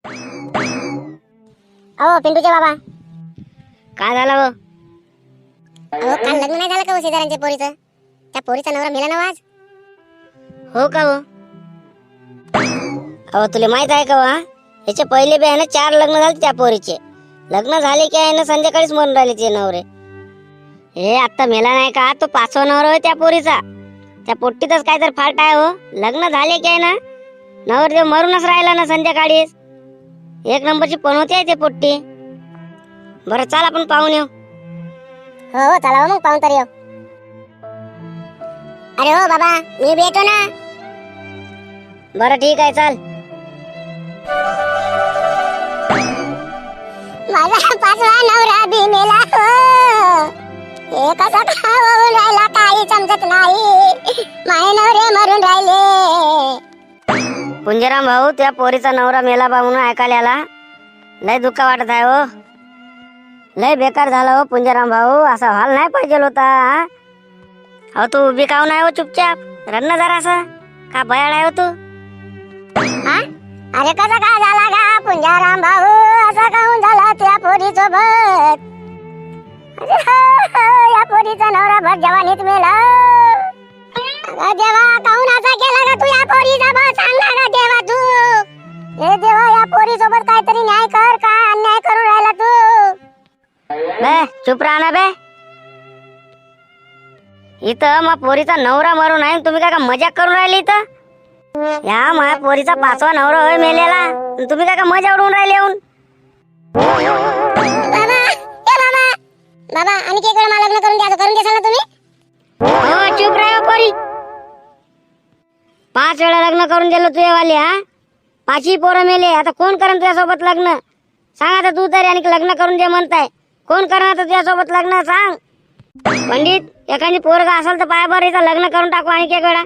अहो पिंटूचे बाबा, काय झालं हो? अहो काल लग्न नाही झालं का हो शेजाऱ्यांच्या पोरीचं? त्या पोरीचा नवरा मेला ना आज. हो का हो? अहो तुला माहित आहे का वा, याच्या पहिले बी आहे ना 4 लग्न झाले त्या पोरीचे. लग्न झाले की आहे ना संध्याकाळीच मरून राहिले ते नवरे. हे आता मेला नाही का, तो 5वा नवरा होय त्या पोरीचा. त्या पोट्टीतच काहीतरी फाल्ट आहे हो. लग्न झाले की आहे ना नवरदेव मरूनच राहिला ना संध्याकाळीच. 1 नंबरची पनवती आहे ते पोट्टी. बरं चाल आपण पाहून येऊ. हो हो चला मग पाहून तरी येऊ. अरे हो बाबा, मी बी येतो ना. बरं ठीक आहे चाल. माझा 5वा नवरा बी मेला हो. हे कसा खाऊन राहिला काही समजत नाही. माय नवरे मरून राहिले. पुंजराम भाऊ, त्या पोरीचा नवरा मेला बा म्हणून ऐकायला आला. लय दुःख वाटत आहे हो. लय बेकार झाला हो पुंजराम भाऊ, असा व्हाल नाही पाहिजे होता. अहो तू उभी काहून आहे हो चुपचाप? रडणं जरा असं का बयाळ आहे हो तू? हा? अरे कसा काय झाला का पुंजाराम भाऊ, असा काहून झाला त्या पोरी सोबत? अरे हो, या पोरीचा नवरा भर जवानीत मेला. अगं देवा, काहून असा केला का तू या पोरीचा? बस सांग ना गं देवा तू. हे देवा, या पोरी सोबत काहीतरी न्याय कर. का अन्याय करून राहिला तू? बे चुप राहा ना बे. इथं मग पोरीचा नवरा मरून आहे, तुम्ही काय का मजाक करून राहिले इथं? या माझ्या पोरीचा 5वा नवरा होय मेलेला, तुम्ही काय का मजा उडवून राहिले येऊन? बाबा, ए बाबा, बाबा आणखी एक वेळा मला लग्न करून द्याल ना तुम्ही? हो चुप राहा हो पोरी. 5 वेळा लग्न करून दिलं तुझ्यावाले. हा 5ही पोरं मेले, आता कोण करेन तुझ्यासोबत लग्न? सांग आता तू तरी. आणि लग्न करून दे म्हणताय, कोण करणार तुझ्यासोबत लग्न? सांग पंडित. एखादी पोरगा असेल तर पाय बरं, इथं लग्न करून टाकू आणखी एक वेळा.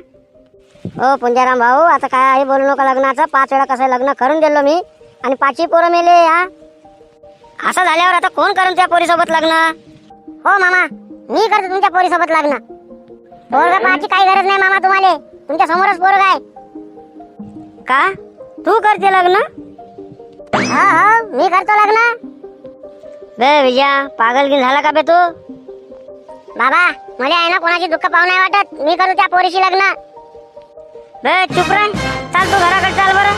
हो पुंजाराम भाऊ, आता काय बोलू नका लग्नाचं. 5 वेळा कसं लग्न करून दिलो मी, आणि 5ही पोरं मेले. हा असं झाल्यावर आता कोण करेन त्या पोरीसोबत लग्न? हो मामा, मी करतो तुमच्या पोरी सोबत लग्न. पोरगा पाहायची काही गरज नाही मामा तुम्हाला. तुमच्या समोरच पोरगा आहे. का तू करते लग्न? हो हो, मी करतो लग्न. बे विजया, पागल की झाला का बे तू? बाबा, मला आहे ना कोणाची दुःख पाहू नाही वाटत. मी करतो त्या पोरीशी लग्न. बे चुप राह, चाल तू घराकडे चाल बरं.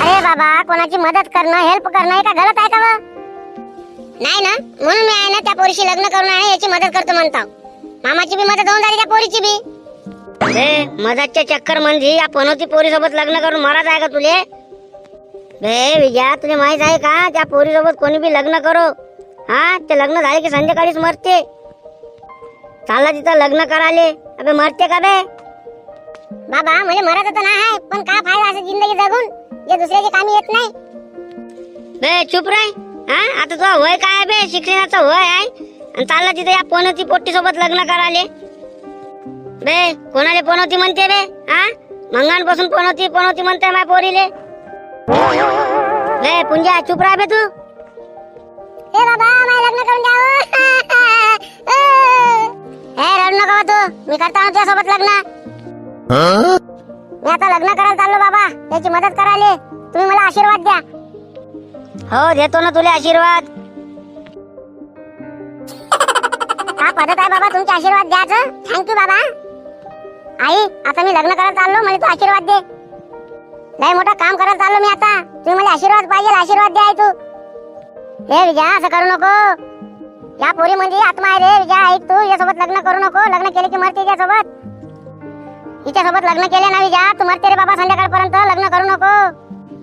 अरे बाबा, कोणाची मदत करणं, हेल्प करणं हे का गलत आहे का बा? नाही ना, म्हणून मी आहे ना त्या पोरीशी लग्न करून आहे याची मदत करतो म्हणता. मामाची बी मदत होऊन झाली त्या पोरीची बी. बे मदतच्या चक्कर म्हणजे या पनोती पोरी सोबत लग्न करून मराच आहे का तुले? बे विजया, तुला माहित आहे का त्या पोरी सोबत कोणी बी लग्न करो, हा ते लग्न झाले की संध्याकाळीच मरते. चालला तिथं लग्न कराले, अबे मरते का बे? बाबा, मला मरायचं तर नाही, पण का फायदा असं जिंदगी जगून जे दुसऱ्याच्या कामी येत नाही. बे चुप राह. हा आता तुझा वय काय आहे बे? शिक्षणाचं वय आहे, आणि चालला तिथं या पनोती पोट्टी सोबत लग्न कराले. बे कोणाले पनोती म्हणते बे? हा मंगांपासून पनोती पनोती म्हणते माझ्या पोरीले. बे पुंजा, चुप राह बे तू. हे बाबा, मला लग्न करून द्या. हे रडू नका तू, मी करता तुझ्या सोबत लग्न. मी आता लग्न करायला चाललो बाबा, त्याची मदत करायला. तुम्ही मला आशीर्वाद द्या. हो देतो ना तुला आशीर्वाद. का पद्धत आहे बाबा तुमचे आशीर्वाद द्यायचं? थँक्यू बाबा. आई, आता मी लग्न करायला चाललो, मला तू आशीर्वाद दे. लय मोठं काम करायला चाललो मी आता. तुम्ही मला आशीर्वाद पाहिजे, आशीर्वाद द्या तू. हे विजया, असं करू नको. या पोरी म्हणजे आत्मा आहे रे विजया. ऐक तू, यासोबत लग्न करू नको. लग्न केले की मरते हिच्यासोबत. हिच्यासोबत लग्न केले ना विजया, तू मरते रे बाबा संध्याकाळपर्यंत. लग्न करू नको.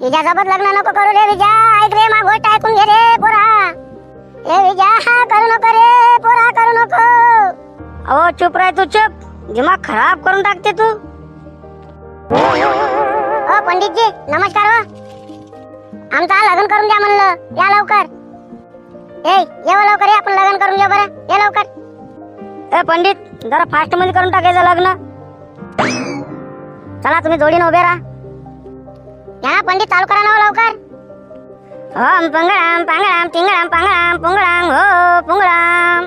हिच्यासोबत लग्न नको करू रे विजया. ऐक रे, मा गोष्ट ऐकून घे रे पोरा. हे विजया, करू नको रे पोरा, करू नको. अहो चुप राह तू, चुप. दिमाग खराब करून टाकते तू. हो पंडितजी, नमस्कार. हो, आमचा लग्न करून द्या म्हणलं. या लवकर. ये लवकर, आपण लग्न करून घेऊ बरं. ये लवकर. ए पंडित, जरा फास्ट मध्ये करून टाकायचं लग्न. चला तुम्ही जोडीने उभे राहा. या पंडित, चालू करा ना लवकर. ओम पंगळाम पंगळाम तिंगळाम पंगळाम पुंगळाम हो पुंगळाम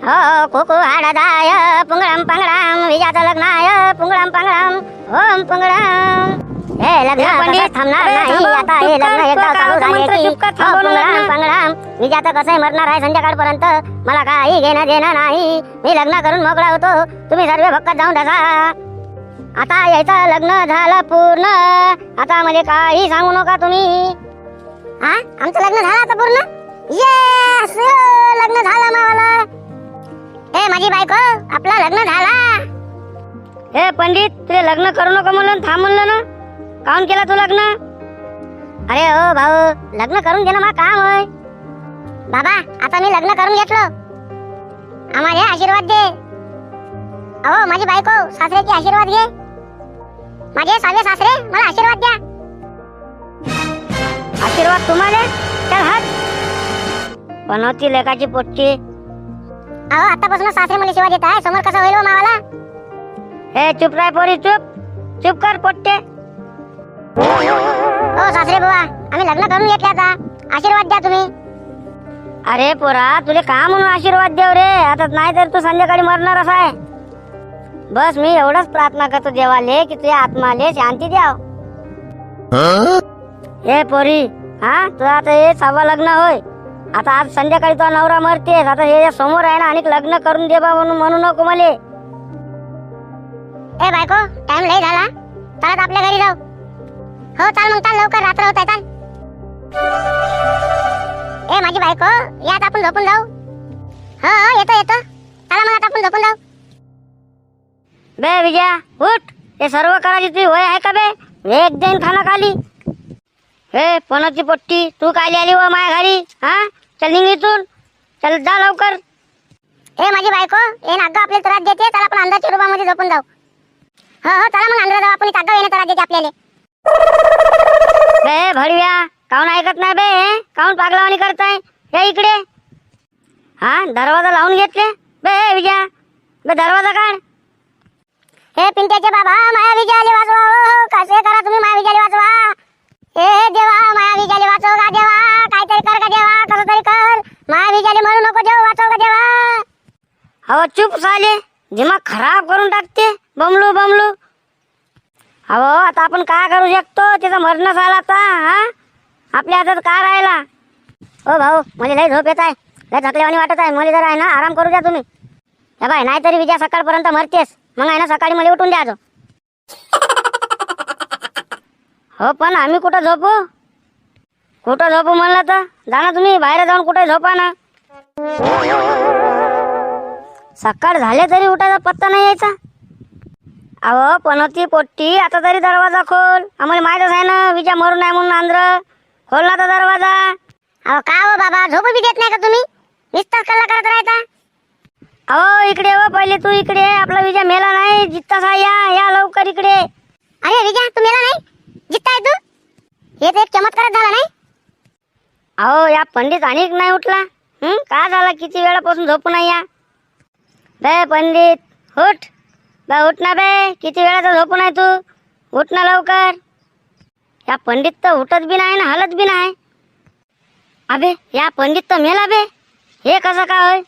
हो कोको हाडादाय पुंगळाम पंगळाम विजाचं लग्नाय पुंगळाम पंगळाम ओम पंगळाम. हे लग्न पंडित, कसं थांबणार अरे नाही. थांबव, आता हे चुप कर, लग्न एकदा तो चालू काळाचा झाले मंत्र की चुप कर, थांबव ना पंगडाम, लग्न. पंगडाम. मी आता कसंही मरणार आहे संध्याकाळपर्यंत. मला काही घेणं देणं नाही. मी लग्न करून मोकळा होतो. तुम्ही सर्व भक्कत जाऊन बसा. आता यायचं लग्न झालं पूर्ण. आता मला काही सांगू नका तुम्ही. हा, आमचं लग्न झालं आता पूर्ण. येस, लग्न झालं मावाला. ए माझी बायको, आपलं लग्न झाला. हे पंडित, तुला लग्न करू नको म्हणलं, थांब म्हणलं ना. काऊन केला तू लग्न? अरे हो भाऊ, लग्न करून घेणं मला काम होय. बाबा, आता मी लग्न करून घेतलं. आम्हाला आशीर्वाद दे. अहो माझी बायको, सासऱ्याची आशीर्वाद घे. माझे सहावे सासरे, मला आशीर्वाद द्या. आशीर्वाद तुम्हाला? चल हात. बनवती लेकाची पोटची. अहो आतापासून सासरे मला शिवाय देत आहे. समोर कसं होईल हो मावाला? हे चुप राय पोरी, चुप. चुप कर पोट्टे. हो सासरे बुवा, आम्ही लग्न करून घेतले. आता आशीर्वाद द्या तुम्ही. अरे पोरा, तुले का म्हणून आशीर्वाद देव रे? आता नाही तर तू संध्याकाळी मरणार असा आहे. बस मी एवढंच प्रार्थना करतो देवाले की तुझ्या आत्माले शांती द्याव. हे पोरी, हा तुझं आता हे 6वं लग्न होय. आता आज संध्याकाळी तो नवरा मरतेस. आता हे समोर आहे ना, आणि लग्न करून दे बा म्हणून म्हणू नको मले. ए बायको, टाइम लय झाला. चला आपल्या घरी जाऊ. हो चाल मग, चाल लवकर, रात्र होत आहे. चाल. ए माझी बायको, यात आपण झोपून जाऊ. हो हो, येतो येतो. चला मग आता आपण झोपून जाऊ. बे विजया, उठ. हे सर्व करायची तुझी होय आहे का बे? एक देईन खाना खाली. हे पणाची पोट्टी, तू काय आली व माया घरी? हा, चल निघ इथून. चल जा लवकर. ए माझी बायको, हे नागा आपल्याला त्रास देते. चला आपण अंधाच्या रूपामध्ये झोपून जाऊ. हो हो, चला मग अंधारा जाऊ. आपण नागा येणे त्रास देते आपल्याला. बे भडव्या, काऊन ऐकत नाही बे? काऊन पागलावानी करताय? हे इकडे. हा, दरवाजा लावून घेतले. बे विजया, बे दरवाजा काढ. हे पिंट्याचे बाबा, माया विजयाले वाचवा. हो कसे करा तुम्ही माया विजयाले वाचवा. हे देवा, माया विजयाले वाचव का देवा. काहीतरी कर का देवा, कसं तरी कर. माया विजयाले म्हणू नको देव, वाचव का देवा. अहो चुप साले, दिमाग खराब करून टाकते. बमलू बमलू. अहो आता आपण काय करू शकतो? त्याचं मरण झालं आता. हा, आपल्या हातात काय राहिला? ओ भाऊ, मला लय झोप येत आहे. लय थकलेवाणी वाटत आहे. मला जरा आहे ना आराम करू द्या तुम्ही. हे बाय, नाहीतरी विजया सकाळपर्यंत मरतेस. मग आहे ना सकाळी मला उठून द्यायचो. हो पण आम्ही कुठं झोपू? कुठं झोपू म्हणलं तर जा ना तुम्ही बाहेर जाऊन कुठे झोपा ना. सकाळ झाले तरी उठायचा पत्ता नाही यायचा. अहो पनोती पोट्टी, आता तरी दरवाजा खोल. आम्हाला माहीतच आहे ना विजय मरू नाही म्हणून. आंध्र खोल ना तर दरवाजा. अहो का हो बाबा, झोप बी देत नाही का तुम्ही? नुसताच कल्ला करत राहता. अहो इकडे हो, पहिले तू इकडे. आपला विजय मेला नाही, जित्तासा. या लवकर इकडे. अरे विजय, तू मेला नाही? जित्ता आहे तू? हे तर एक चमत्कारच झाला नाही. अहो या पंडित अनेक नाही उठला. काय झाला? किती वेळापासून झोपू नाही या. बे पंडित उठ. बे उठ ना बे, किती वेळाचा झोपू नाही तू? उठ ना लवकर. या पंडित तर उठत बी नाही ना हलत बी नाही. अबे या पंडित तर मेला बे. हे कसं काय होय?